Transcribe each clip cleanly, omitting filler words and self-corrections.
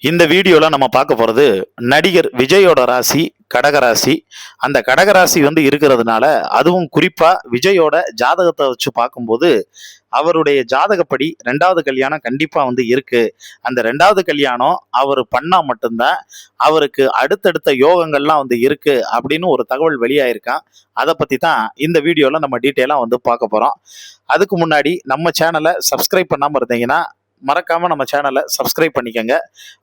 இந்த வீடியோல நம்ம பார்க்க போறது நடிகர் விஜயோட ராசி கடகராசி. அந்த கடகராசி இருக்கிறதுனால, அதுவும் குறிப்பா விஜயோட ஜாதகத்தை வச்சு பார்க்கும்போது அவருடைய ஜாதகப்படி 2வது கல்யாணம் கண்டிப்பா இருக்கு. அந்த 2வது கல்யாணம் அவர் பண்ணா மட்டும்தான் அவருக்கு அடுத்தடுத்த யோகங்கள்லாம் இருக்கு அப்படின்னு ஒரு தகவல் வெளியாயிருக்கான். அதை பத்தி தான் இந்த வீடியோல நம்ம டீட்டெயிலா பார்க்க போறோம். அதுக்கு முன்னாடி நம்ம சேனலை சப்ஸ்கிரைப் பண்ணாம இருந்தீங்கன்னா மறக்காம நம்ம சேனலை சப்ஸ்கிரைப் பண்ணிக்கோங்க.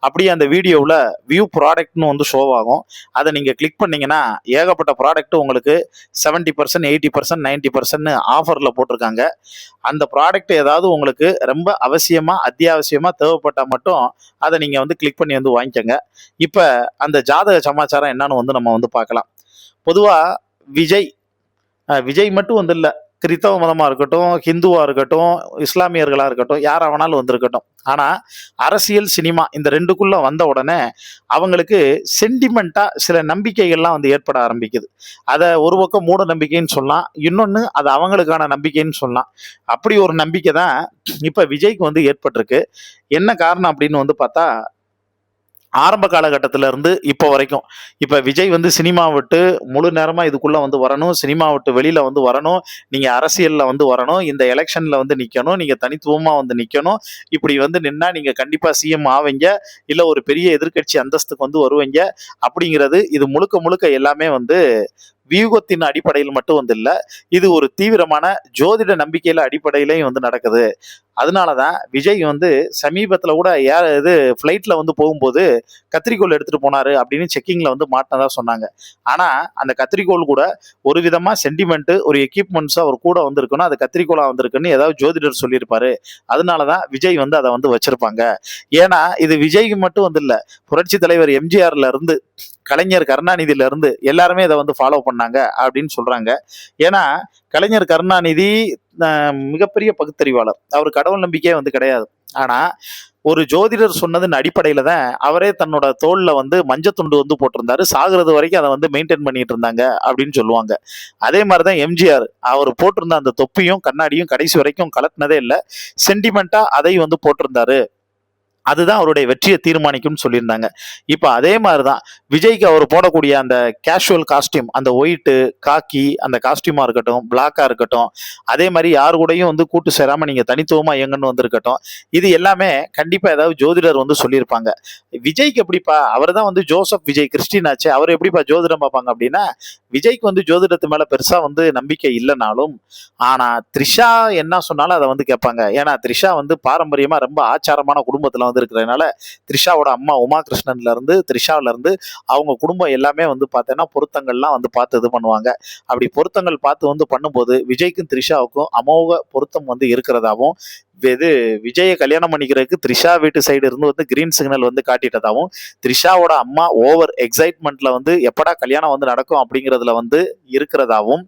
அப்படியே அந்த வீடியோவில் வியூ ப்ராடக்ட்னு ஷோ ஆகும். அதை நீங்கள் கிளிக் பண்ணீங்கன்னா ஏகப்பட்ட ப்ராடக்ட் உங்களுக்கு 70%, 80%, 90% ஆஃபரில் போட்டிருக்காங்க. அந்த ப்ராடக்ட் ஏதாவது உங்களுக்கு ரொம்ப அவசியமாக அத்தியாவசியமாக தேவைப்பட்டால் மட்டும் அதை நீங்கள் கிளிக் பண்ணி வாங்கிக்கோங்க. இப்போ அந்த ஜாதக சமாச்சாரம் என்னன்னு நம்ம பார்க்கலாம். பொதுவாக விஜய் மட்டும் இல்லை, கிறித்தவ மதமாக இருக்கட்டும், ஹிந்துவாக இருக்கட்டும், இஸ்லாமியர்களாக இருக்கட்டும், யாராக வேணாலும் இருக்கட்டும். ஆனால் அரசியல், சினிமா இந்த ரெண்டுக்குள்ளே வந்த உடனே அவங்களுக்கு சென்டிமெண்ட்டாக சில நம்பிக்கைகள்லாம் ஏற்பட ஆரம்பிக்குது. அதை ஒரு பக்கம் மூட நம்பிக்கைன்னு சொல்லலாம், இன்னொன்று அது அவங்களுக்கான நம்பிக்கைன்னு சொல்லலாம். அப்படி ஒரு நம்பிக்கை தான் இப்போ விஜய்க்கு ஏற்பட்டிருக்கு. என்ன காரணம் அப்படின்னு பார்த்தா, ஆரம்ப காலகட்டத்தில இருந்து இப்போ வரைக்கும், இப்போ விஜய் சினிமா விட்டு முழு நேரமா இதுக்குள்ள வரணும், சினிமா விட்டு வெளியில வரணும், நீங்க அரசியல்ல வரணும், இந்த எலெக்ஷன்ல நிக்கணும், நீங்க தனித்துவமா நிக்கணும், இப்படி நின்னா நீங்க கண்டிப்பா சிஎம் ஆவீங்க, இல்ல ஒரு பெரிய எதிர்க்கட்சி அந்தஸ்துக்கு வருவீங்க அப்படிங்கிறது இது முழுக்க முழுக்க எல்லாமே வியூகத்தின் அடிப்படையில் மட்டும் இல்ல, இது ஒரு தீவிரமான ஜோதிட நம்பிக்கையில அடிப்படையிலையும் நடக்குது. அதனாலதான் விஜய் சமீபத்தில் கூட இது ஃப்ளைட்ல போகும்போது கத்திரிக்கோள் எடுத்துட்டு போனாரு அப்படின்னு செக்கிங்ல மாட்டினதா சொன்னாங்க. ஆனா அந்த கத்திரிக்கோள் கூட ஒரு விதமா சென்டிமெண்ட், ஒரு எக்யூப்மெண்ட்ஸ் அவர் கூட இருக்கணும், அது கத்திரிக்கோளா வந்திருக்குன்னு ஏதாவது ஜோதிடர் சொல்லியிருப்பாரு. அதனாலதான் விஜய் அதை வச்சிருப்பாங்க. ஏன்னா இது விஜய்க்கு மட்டும் இல்ல, புரட்சி தலைவர் எம்ஜிஆர்ல இருந்து கலைஞர் கருணாநிதியில இருந்து எல்லாருமே இதை ஃபாலோ பண்ணாங்க அப்படின்னு சொல்றாங்க. ஏன்னா கலைஞர் கருணாநிதி மிகப்பெரிய பகுத்தறிவாளர், அவர் கடவுள் நம்பிக்கையே கிடையாது. ஆனா ஒரு ஜோதிடர் சொன்னதன் அடிப்படையில தான் அவரே தன்னோட தோல்ல மஞ்சத்துண்டு போட்டிருந்தாரு. சாகுறது வரைக்கும் அதை மெயின்டைன் பண்ணிட்டு இருந்தாங்க அப்படின்னு சொல்லுவாங்க. அதே மாதிரிதான் எம்ஜிஆர், அவர் போட்டிருந்த அந்த தொப்பியும் கண்ணாடியும் கடைசி வரைக்கும் கலட்டினதே இல்லை, சென்டிமெண்டா அதை போட்டிருந்தாரு. அதுதான் அவருடைய வெற்றியை தீர்மானிக்கும்னு சொல்லியிருந்தாங்க. இப்போ அதே மாதிரிதான் விஜய்க்கு அவர் போடக்கூடிய அந்த கேஷுவல் காஸ்டியூம், அந்த ஒயிட்டு காக்கி அந்த காஸ்டியூமா இருக்கட்டும், பிளாக்கா இருக்கட்டும், அதே மாதிரி யாரு கூடயும் கூட்டு சேராம நீங்க தனித்துவமா இயங்கன்னு இருக்கட்டும், இது எல்லாமே கண்டிப்பா ஏதாவது ஜோதிடர் சொல்லியிருப்பாங்க. விஜய்க்கு எப்படிப்பா, அவர் தான் ஜோசப் விஜய் கிறிஸ்டின் ஆச்சு, அவர் எப்படிப்பா ஜோதிடம் பார்ப்பாங்க அப்படின்னா, விஜய்க்கு ஜோதிடத்து மேல பெருசா நம்பிக்கை இல்லைனாலும், ஆனா த்ரிஷா என்ன சொன்னாலும் அதை கேட்பாங்க. ஏன்னா த்ரிஷா பாரம்பரியமா ரொம்ப ஆச்சாரமான குடும்பத்துல இருக்கிறதுனால, த்ரிஷாவோட அம்மா உமா கிருஷ்ணன்ல இருந்து த்ரிஷாவில இருந்து அவங்க குடும்பம் எல்லாமே பார்த்தீங்கன்னா பொருத்தங்கள்லாம் பார்த்து இது பண்ணுவாங்க. அப்படி பொருத்தங்கள் பார்த்து பண்ணும்போது விஜய்க்கும் த்ரிஷாவுக்கும் அமோக பொருத்தம் இருக்கிறதாவும், இது விஜயை கல்யாணம் பண்ணிக்கிறதுக்கு த்ரிஷா வீட்டு சைடு இருந்து கிரீன் சிக்னல் காட்டிட்டதாகவும், த்ரிஷாவோட அம்மா ஓவர் எக்ஸைட்மெண்ட்ல எப்படா கல்யாணம் நடக்கும் அப்படிங்கிறதுல இருக்கிறதாவும்,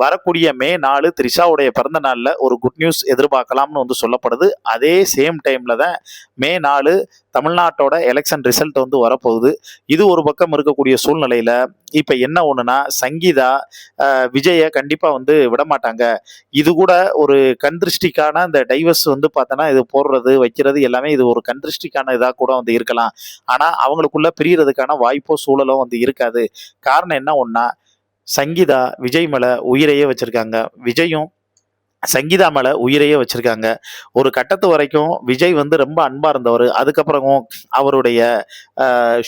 வரக்கூடிய மே 4 த்ரிஷாவுடைய பிறந்த நாள்ல ஒரு குட் நியூஸ் எதிர்பார்க்கலாம்னு சொல்லப்படுது. அதே சேம் டைம்ல தான் மே 4 தமிழ்நாட்டோட எலெக்ஷன் ரிசல்ட் வரப்போகுது. இது ஒரு பக்கம் இருக்கக்கூடிய சூழ்நிலையில இப்ப என்ன ஒண்ணுன்னா, சங்கீதா விஜய கண்டிப்பா விடமாட்டாங்க. இது கூட ஒரு கண்திருஷ்டிக்கான இந்த டைவர்ஸ் பார்த்தோன்னா இது போடுறது வைக்கிறது எல்லாமே இது ஒரு கண்திருஷ்டிக்கான இதா கூட இருக்கலாம். ஆனா அவங்களுக்குள்ள பிரியறதுக்கான வாய்ப்போ சூழலோ இருக்காது. காரணம் என்ன ஒண்ணா, சங்கீதா விஜய் மேல உயிரையே வச்சிருக்காங்க, விஜயும் சங்கீதா மேல உயிரையே வச்சிருக்காங்க. ஒரு கட்டத்து வரைக்கும் விஜய் ரொம்ப அன்பா இருந்தவர். அதுக்கப்புறமும் அவருடைய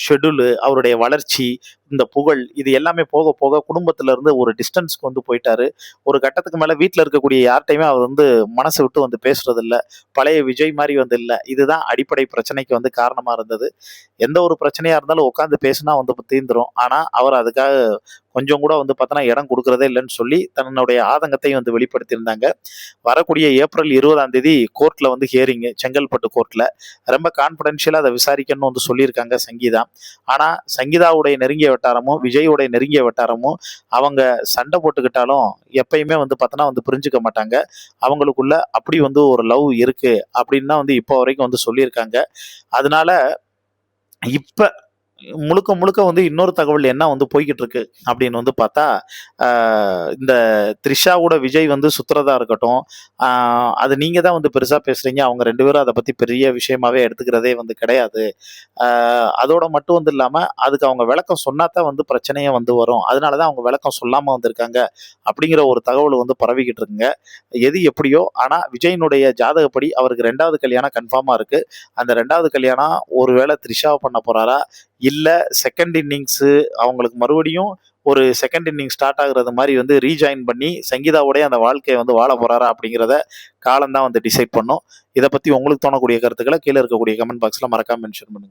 ஷெட்யூலு, அவருடைய வளர்ச்சி, இந்த புகழ் இது எல்லாமே போக போக குடும்பத்துல இருந்து ஒரு டிஸ்டன்ஸ்க்கு போயிட்டாரு. ஒரு கட்டத்துக்கு மேல வீட்டுல இருக்கக்கூடிய யார்கிட்டையுமே அவர் மனசு விட்டு பேசுறது இல்ல, பழைய விஜய் மாதிரி இல்ல. இதுதான் அடிப்படை பிரச்சனைக்கு காரணமா இருந்தது. எந்த ஒரு பிரச்சனையா இருந்தாலும் உட்காந்து பேசினா தீந்துரும். ஆனா அவர் அதுக்காக கொஞ்சம் கூட பார்த்தோன்னா இடம் கொடுக்கறதே இல்லைன்னு சொல்லி தன்னுடைய ஆதங்கத்தையும் வெளிப்படுத்தியிருந்தாங்க. வரக்கூடிய ஏப்ரல் 20ஆம் தேதி கோர்ட்ல ஹியரிங், செங்கல்பட்டு கோர்ட்ல ரொம்ப கான்பிடென்ஷியலா அதை விசாரிக்கணும்னு சொல்லியிருக்காங்க சங்கீதா. ஆனா சங்கீதாவுடைய நெருங்கிய வட்டாரமும் விஜயோடைய நெருங்கிய வட்டாரமும் அவங்க சண்டை போட்டுக்கிட்டாலும் எப்பயுமே பார்த்தோன்னா புரிஞ்சுக்க மாட்டாங்க. அவங்களுக்குள்ள அப்படி ஒரு லவ் இருக்கு அப்படின்னு தான் இப்போ வரைக்கும் சொல்லியிருக்காங்க. அதனால இப்ப முழுக்க முழுக்க வந்து இன்னொரு தகவல் என்ன வந்து போய்க்கிட்டு இருக்கு அப்படின்னு வந்து பார்த்தா, இந்த த்ரிஷாவோட விஜய் வந்து சுத்துறதா இருக்கட்டும், அது நீங்க தான் வந்து பெருசா பேசுறீங்க. அவங்க 2 பேரும் அத பத்தி பெரிய விஷயமாவே எடுத்துக்கிறதே வந்து கிடையாது. அதோட மட்டும் வந்து இல்லாம, அதுக்கு அவங்க விளக்கம் சொன்னா தான் வந்து பிரச்சனையே வந்து வரும். அதனால தான் அவங்க விளக்கம் சொல்லாம வந்திருக்காங்க. அப்படிங்கிற ஒரு தகவல் வந்து பரவிக்கிட்டு இருக்குங்க. எது எப்படியோ, ஆனா விஜயினுடைய ஜாதகப்படி அவருக்கு 2வது கல்யாணம் கன்ஃபார்மா இருக்கு. அந்த 2வது கல்யாணம் ஒருவேளை த்ரிஷாவ பண்ண போறாரா? இல்ல செகண்ட் இன்னிங்ஸு அவங்களுக்கு மறுபடியும் ஒரு செகண்ட் இன்னிங்ஸ் ஸ்டார்ட் ஆகுறது மாரி வந்து ரீஜாயின் பண்ணி சங்கீதாவோடயே அந்த வாழ்க்கைய வந்து வாழ போறாரா? அப்படிங்கிறத காலம் தான் வந்து டிசைட் பண்ணும். இத பத்தி உங்களுக்கு தோணக்கூடிய கருத்துக்கள கீழ இருக்கக்கூடிய கமெண்ட் பாக்ஸ்ல மறக்காம மென்ஷன் பண்ணுங்க.